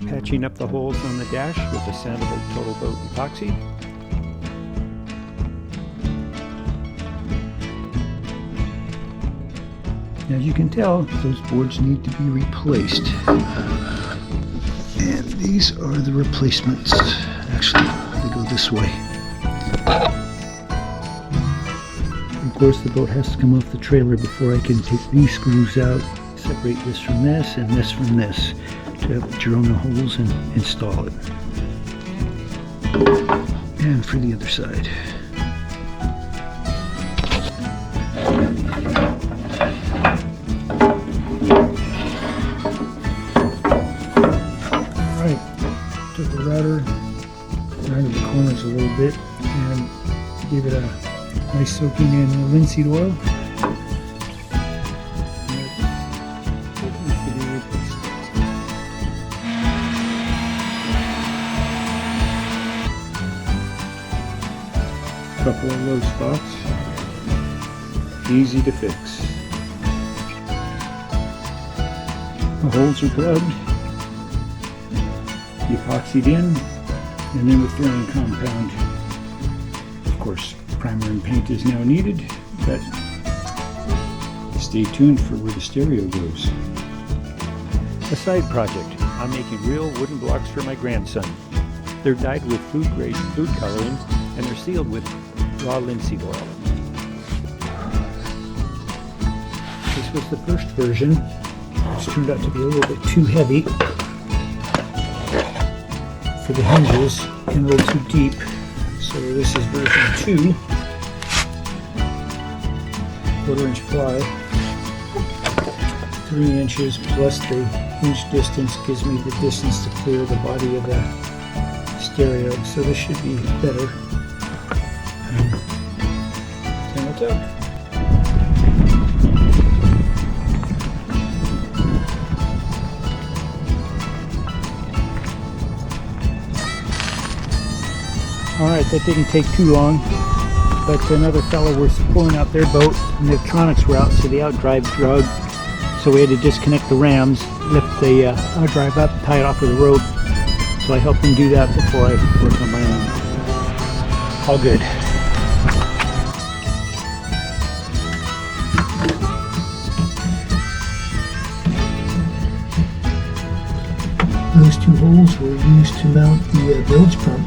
patching up the holes on the dash with a sandable total boat epoxy. As you can tell, those boards need to be replaced. And these are the replacements. Actually, they go this way. Of course, the boat has to come off the trailer before I can take these screws out, separate this from this and this from this to drill the holes and install it. And for the other side. Alright, took the router, rounded the corners a little bit, and gave it a nice soaking in linseed oil. Couple of low spots, easy to fix. The holes are plugged, epoxied in, and then with drying compound. Of course, primer and paint is now needed, but stay tuned for where the stereo goes. A side project, I'm making real wooden blocks for my grandson. They're dyed with food-grade food coloring, and they're sealed with raw linseed oil. This was the first version, which turned out to be a little bit too heavy for the hinges and a little too deep. So this is version 2, 1/4 inch ply, 3 inches plus the inch distance gives me the distance to clear the body of the stereo. So this should be better. Up. Alright, that didn't take too long, but another fellow was pulling out their boat and the electronics were out, so the outdrive drug, so we had to disconnect the rams, lift the outdrive up, tie it off with a rope, so I helped him do that before I worked on my own. All good. Those 2 holes were used to mount the bilge pump,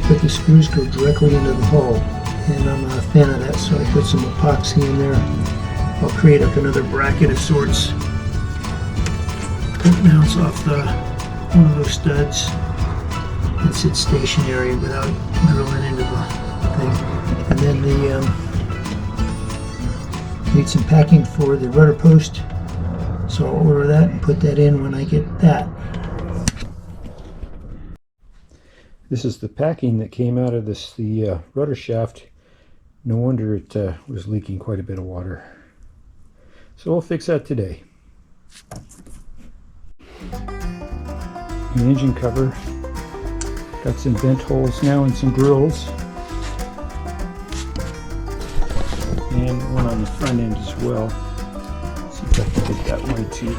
but the screws go directly into the hull, and I'm not a fan of that, so I put some epoxy in there. I'll create up another bracket of sorts that mounts off one of those studs and sits stationary without drilling into the thing. And then need some packing for the rudder post, so I'll order that and put that in when I get that. This is the packing that came out of the rudder shaft. No wonder it was leaking quite a bit of water. So we'll fix that today. The engine cover, got some vent holes now and some grills. And one on the front end as well. Let's see if I can get that one too.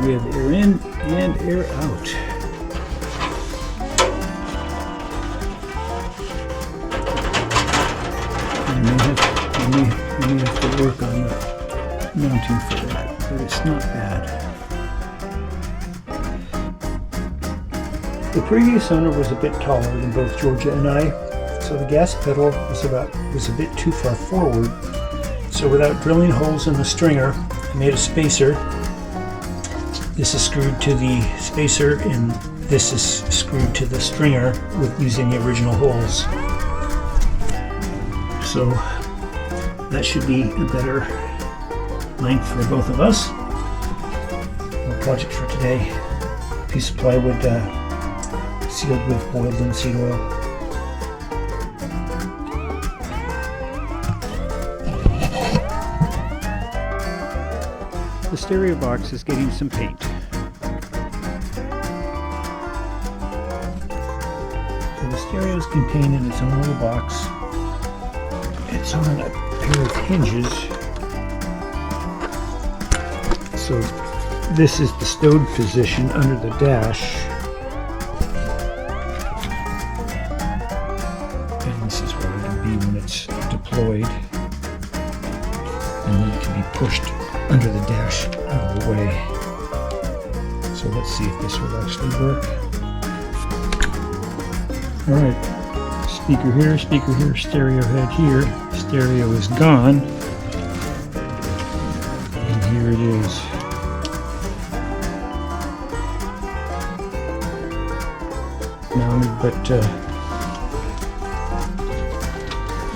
We have air in and air out. I may have to work on the mounting for that, but it's not bad. The previous owner was a bit taller than both Georgia and I, so the gas pedal was a bit too far forward. So without drilling holes in the stringer, I made a spacer. This is screwed to the spacer and this is screwed to the stringer with using the original holes. So that should be a better length for both of us. Our project for today, a piece of plywood sealed with boiled linseed oil. The stereo box is getting some paint. the stereo is contained in its own little box. It's on a pair of hinges. So this is the stowed position under the dash. And this is where it'll be when it's deployed. And then it can be pushed under the dash out of the way. So let's see if this will actually work. Alright, speaker here, stereo head here. Stereo is gone. And here it is. Mounted, but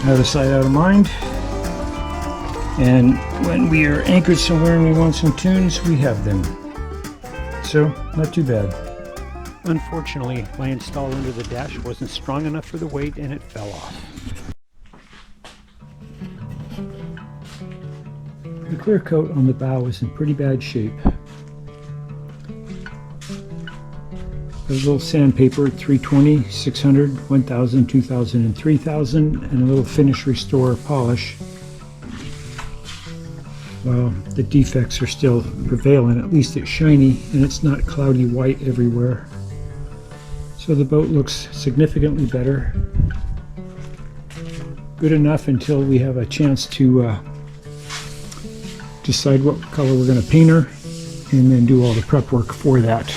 out of sight, out of mind. And when we are anchored somewhere and we want some tunes, we have them. So, not too bad. Unfortunately, my install under the dash wasn't strong enough for the weight and it fell off. The clear coat on the bow is in pretty bad shape. A little sandpaper, 320, 600, 1000, 2000, and 3000, and a little finish restore polish. Well, the defects are still prevalent. At least it's shiny and it's not cloudy white everywhere. So the boat looks significantly better. Good enough until we have a chance to decide what color we're going to paint her and then do all the prep work for that.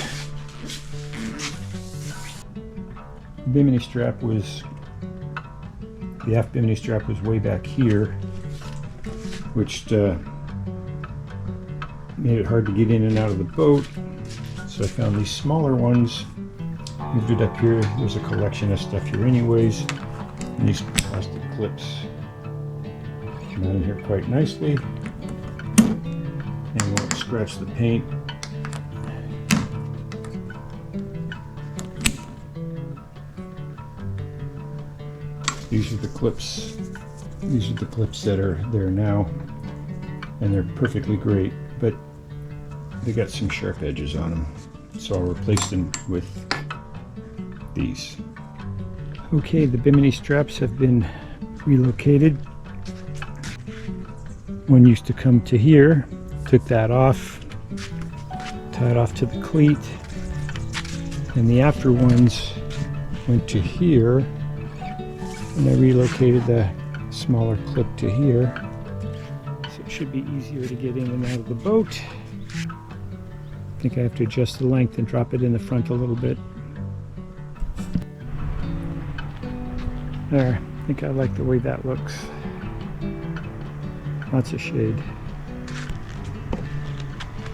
The bimini strap was, the aft bimini strap was way back here, which made it hard to get in and out of the boat. So I found these smaller ones, moved it up here. There's a collection of stuff here anyways. And these plastic clips come out in here quite nicely. And won't scratch the paint. These are the clips. These are the clips that are there now. And they're perfectly great, but they got some sharp edges on them. So I'll replace them with these. Okay, the bimini straps have been relocated. One used to come to here, took that off, tied off to the cleat, and the after ones went to here, and I relocated the smaller clip to here. So it should be easier to get in and out of the boat. I think I have to adjust the length and drop it in the front a little bit. There, I think I like the way that looks. Lots of shade.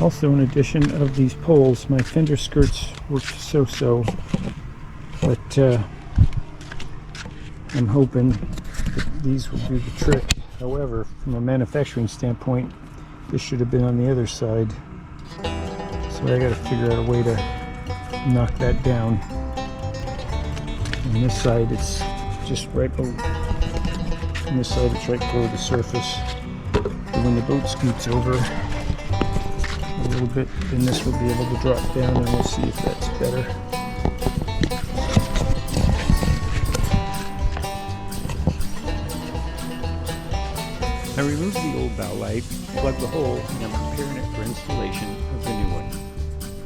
Also, in addition of these poles, my fender skirts worked so-so, but I'm hoping that these will do the trick. However, from a manufacturing standpoint, this should have been on the other side. So I got to figure out a way to knock that down. On this side, it's just right below. On this side, it's right below the surface. And when the boat scoots over a little bit, then this will be able to drop down, and we'll see if that's better. I removed the old bow light, plugged the hole, and I'm preparing it for installation of the new one,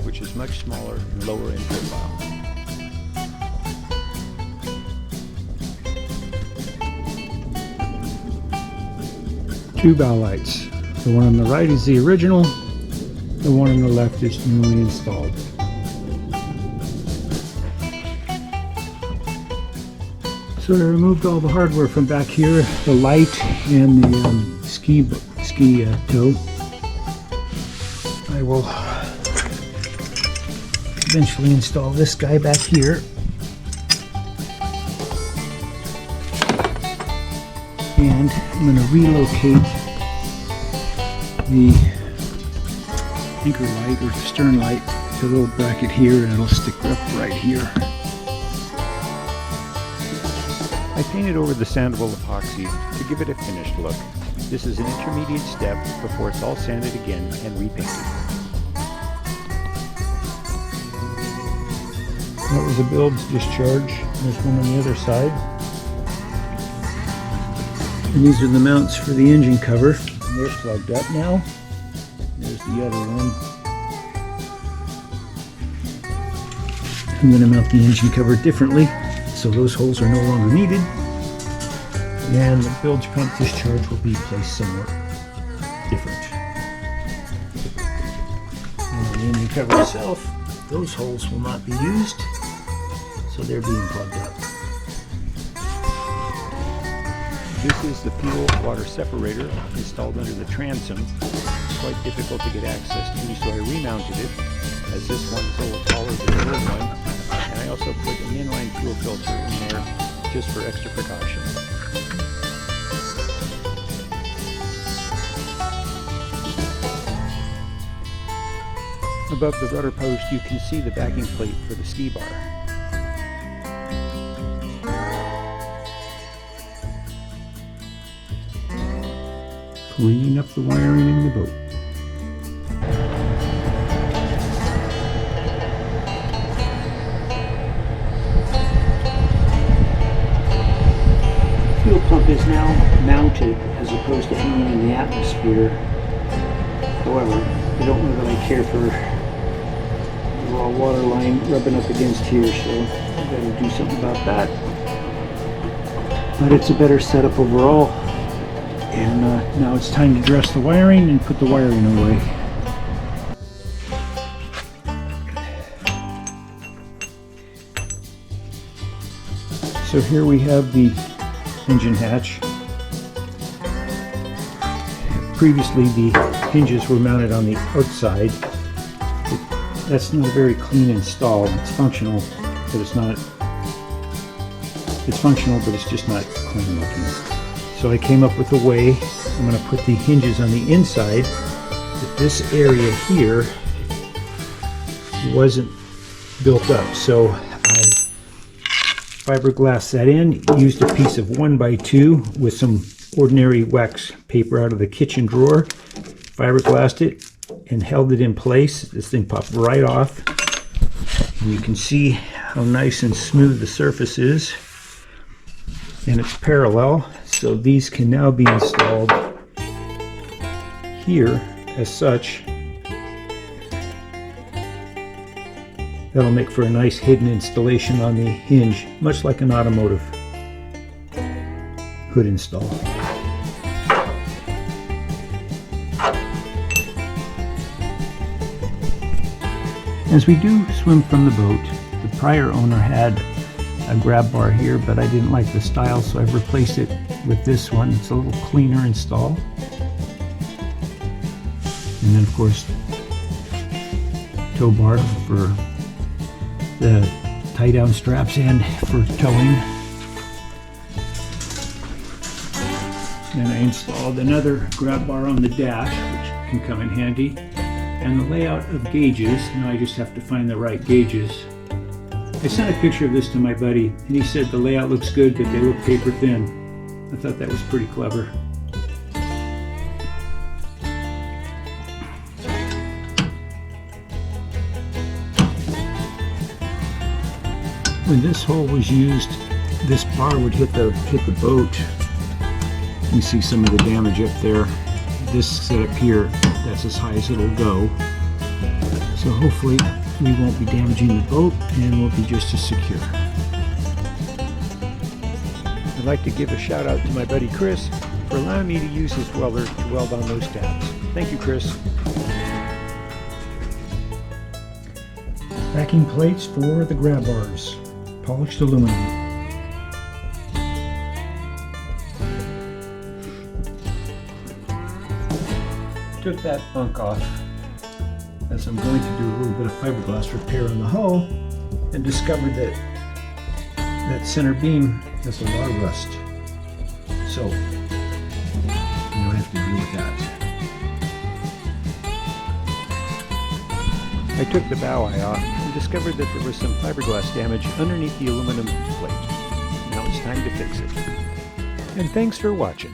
which is much smaller and lower in profile. Two bow lights. The one on the right is the original, the one on the left is newly installed. So I removed all the hardware from back here, the light and the ski tow. I will eventually install this guy back here. And I'm going to relocate the anchor light or stern light to a little bracket here, and it'll stick up right here. I painted over the sandable epoxy to give it a finished look. This is an intermediate step before it's all sanded again and repainted. That was a bilge discharge. There's one on the other side. And these are the mounts for the engine cover. And they're plugged up now. There's the other one. I'm going to mount the engine cover differently, so those holes are no longer needed. And the bilge pump discharge will be placed somewhere different. And the engine cover itself, those holes will not be used, so they're being plugged up. This is the fuel water separator installed under the transom. It's quite difficult to get access to, so I remounted it, as this one's a little taller than the old one. And I also put an inline fuel filter in there just for extra precaution. Above the rudder post, you can see the backing plate for the ski bar. Cleaning up the wiring in the boat. Fuel pump is now mounted as opposed to hanging in the atmosphere. However, I don't know that I care for the raw water line rubbing up against here, so I've got to do something about that. But it's a better setup overall. And now it's time to dress the wiring and put the wiring away. So here we have the engine hatch. Previously the hinges were mounted on the outside. That's not a very clean install. It's functional, but it's not. It's functional, but it's just not clean looking. So I came up with a way. I'm going to put the hinges on the inside. But this area here wasn't built up, so I fiberglassed that in. Used a piece of 1x2 with some ordinary wax paper out of the kitchen drawer. Fiberglassed it and held it in place. This thing popped right off. And you can see how nice and smooth the surface is. And it's parallel, so these can now be installed here as such. That'll make for a nice hidden installation on the hinge, much like an automotive hood install. As we do swim from the boat, the prior owner had a grab bar here, but I didn't like the style, so I've replaced it with this one. It's a little cleaner install. And then of course, tow bar for the tie down straps and for towing. Then I installed another grab bar on the dash, which can come in handy. And the layout of gauges, now I just have to find the right gauges. I sent a picture of this to my buddy, and he said the layout looks good, but they look paper thin. I thought that was pretty clever. When this hole was used, this bar would hit the boat. You can see some of the damage up there. This setup here, that's as high as it'll go. So hopefully we won't be damaging the boat and we'll be just as secure. I'd like to give a shout out to my buddy Chris for allowing me to use his welder to weld on those tabs. Thank you, Chris. Backing plates for the grab bars, polished aluminum. Took that bunk off as I'm going to do a little bit of fiberglass repair on the hull and discovered that that center beam has a lot of rust. So you don't have to deal with that. I took the bow eye off and discovered that there was some fiberglass damage underneath the aluminum plate. Now it's time to fix it. And thanks for watching.